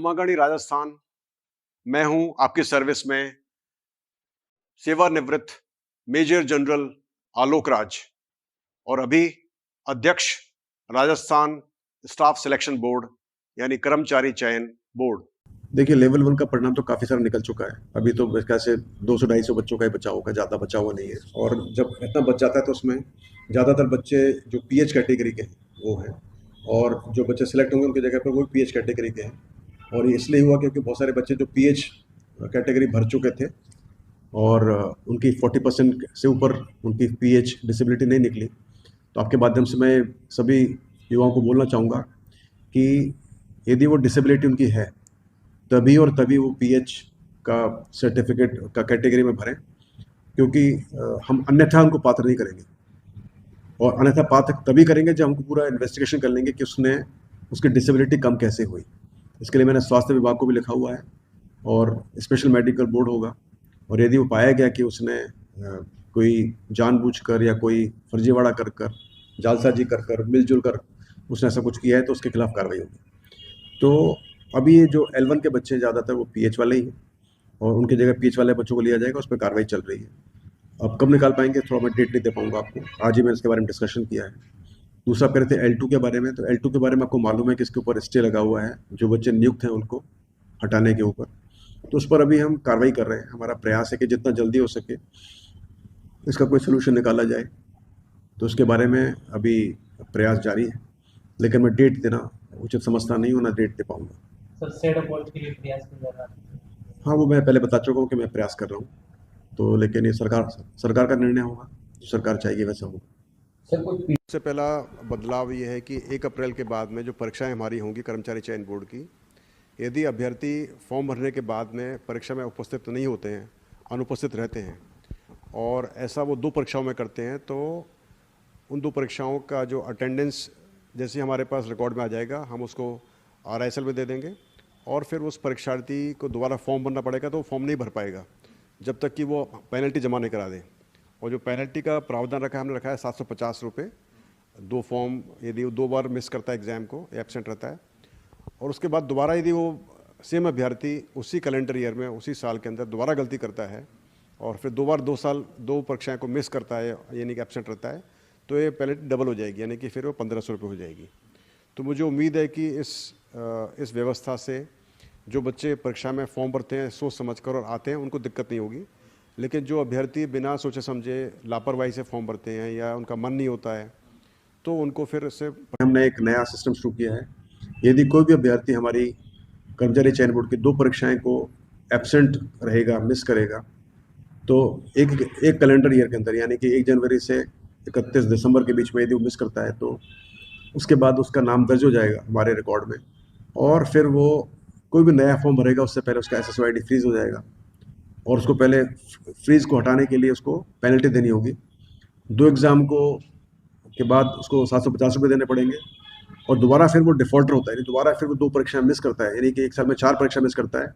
अमागढ़ी राजस्थान। मैं हूं आपकी सर्विस में सेवानिवृत्त मेजर जनरल आलोक राज और अभी अध्यक्ष राजस्थान स्टाफ सिलेक्शन बोर्ड यानी कर्मचारी चयन बोर्ड। देखिए, लेवल 1 का परिणाम तो काफ़ी सारा निकल चुका है। अभी तो कैसे 200-250 बच्चों का ही बचा होगा, ज़्यादा बचा हुआ नहीं है। और जब इतना बच जाता है तो उसमें ज़्यादातर बच्चे जो पीएच कैटेगरी के हैं वो हैं, और जो बच्चे सिलेक्ट होंगे उनकी जगह पर वो पीएच कैटेगरी के हैं। और ये इसलिए हुआ क्योंकि बहुत सारे बच्चे जो पीएच कैटेगरी भर चुके थे और उनकी 40% से ऊपर उनकी पीएच डिसेबिलिटी नहीं निकली। तो आपके माध्यम से मैं सभी युवाओं को बोलना चाहूँगा कि यदि वो डिसेबिलिटी उनकी है तभी और तभी वो पीएच का सर्टिफिकेट का कैटेगरी में भरें, क्योंकि हम अन्यथा उनको पात्र नहीं करेंगे। और अन्यथा पात्र तभी करेंगे जब हमको पूरा इन्वेस्टिगेशन कर लेंगे कि उसकी डिसेबिलिटी कम कैसे हुई। इसके लिए मैंने स्वास्थ्य विभाग को भी लिखा हुआ है और स्पेशल मेडिकल बोर्ड होगा। और यदि वो पाया गया कि उसने कोई जानबूझकर या कोई फर्जीवाड़ा कर कर, जालसाजी कर कर, मिलजुल कर उसने ऐसा कुछ किया है तो उसके खिलाफ कार्रवाई होगी। तो अभी ये जो L1 के बच्चे ज़्यादातर वो पीएच वाले ही हैं और उनकी जगह पीएच वाले बच्चों को लिया जाएगा, उस पर कार्रवाई चल रही है। अब कब निकाल पाएंगे थोड़ा मैं डेट नहीं दे पाऊंगा आपको, आज ही मैंने इसके बारे में डिस्कशन किया है। दूसरा आप कह रहे थे L2 के बारे में, तो L2 के बारे में आपको मालूम है कि इसके ऊपर स्टे लगा हुआ है, जो बच्चे नियुक्त हैं उनको हटाने के ऊपर। तो उस पर अभी हम कार्रवाई कर रहे हैं। हमारा प्रयास है कि जितना जल्दी हो सके इसका कोई सोल्यूशन निकाला जाए, तो उसके बारे में अभी प्रयास जारी है, लेकिन मैं डेट देना उचित समझता नहीं हूँ, ना डेट दे पाऊंगा। सर, सेट अपॉइंट के लिए प्रयास किया जा रहा है। हाँ, वो मैं पहले बता चुका हूँ कि मैं प्रयास कर रहा हूँ, तो लेकिन ये सरकार का निर्णय होगा, जो सरकार चाहेगी वैसा होगा। सबसे पहला बदलाव ये है कि 1 अप्रैल के बाद में जो परीक्षाएं हमारी होंगी कर्मचारी चयन बोर्ड की, यदि अभ्यर्थी फॉर्म भरने के बाद में परीक्षा में उपस्थित नहीं होते हैं, अनुपस्थित रहते हैं और ऐसा वो 2 परीक्षाओं में करते हैं, तो उन 2 परीक्षाओं का जो अटेंडेंस जैसे हमारे पास रिकॉर्ड में आ जाएगा, हम उसको RISL में दे देंगे और फिर उस परीक्षार्थी को दोबारा फॉर्म भरना पड़ेगा, तो वो फॉर्म नहीं भर पाएगा जब तक कि वो पेनल्टी जमा नहीं करा दे। और जो पेनल्टी का प्रावधान रखा है, हमने रखा है 750 रुपये। 2 फॉर्म यदि वो 2 बार मिस करता है एग्ज़ाम को, एब्सेंट रहता है, और उसके बाद दोबारा यदि वो सेम अभ्यर्थी उसी कैलेंडर ईयर में उसी साल के अंदर दोबारा गलती करता है और फिर 2 बार 2 परीक्षाएँ को मिस करता है यानी कि एब्सेंट रहता है, तो ये पेनल्टी डबल हो जाएगी, यानी कि फिर वो 1500 रुपये हो जाएगी। तो मुझे उम्मीद है कि इस व्यवस्था से जो बच्चे परीक्षा में फॉर्म भरते हैं सोच समझकर और आते हैं, उनको दिक्कत नहीं होगी। लेकिन जो अभ्यर्थी बिना सोचे समझे लापरवाही से फॉर्म भरते हैं या उनका मन नहीं होता है, तो उनको फिर से हमने एक नया सिस्टम शुरू किया है। यदि कोई भी अभ्यर्थी हमारी कर्मचारी चयन बोर्ड की 2 परीक्षाएं को एब्सेंट रहेगा, मिस करेगा, तो एक कैलेंडर ईयर के अंदर यानी कि 1 जनवरी से 31 दिसंबर के बीच में यदि वो मिस करता है, तो उसके बाद उसका नाम दर्ज हो जाएगा हमारे रिकॉर्ड में, और फिर वो कोई भी नया फॉर्म भरेगा उससे पहले उसका SSO ID फ्रीज हो जाएगा और उसको पहले फ्रीज को हटाने के लिए उसको पेनल्टी देनी होगी। 2 एग्ज़ाम के बाद उसको 750 रुपये देने पड़ेंगे और दोबारा फिर वो डिफ़ॉल्टर होता है, यानी दोबारा फिर वो 2 परीक्षाएं मिस करता है, यानी कि एक साल में 4 परीक्षा मिस करता है,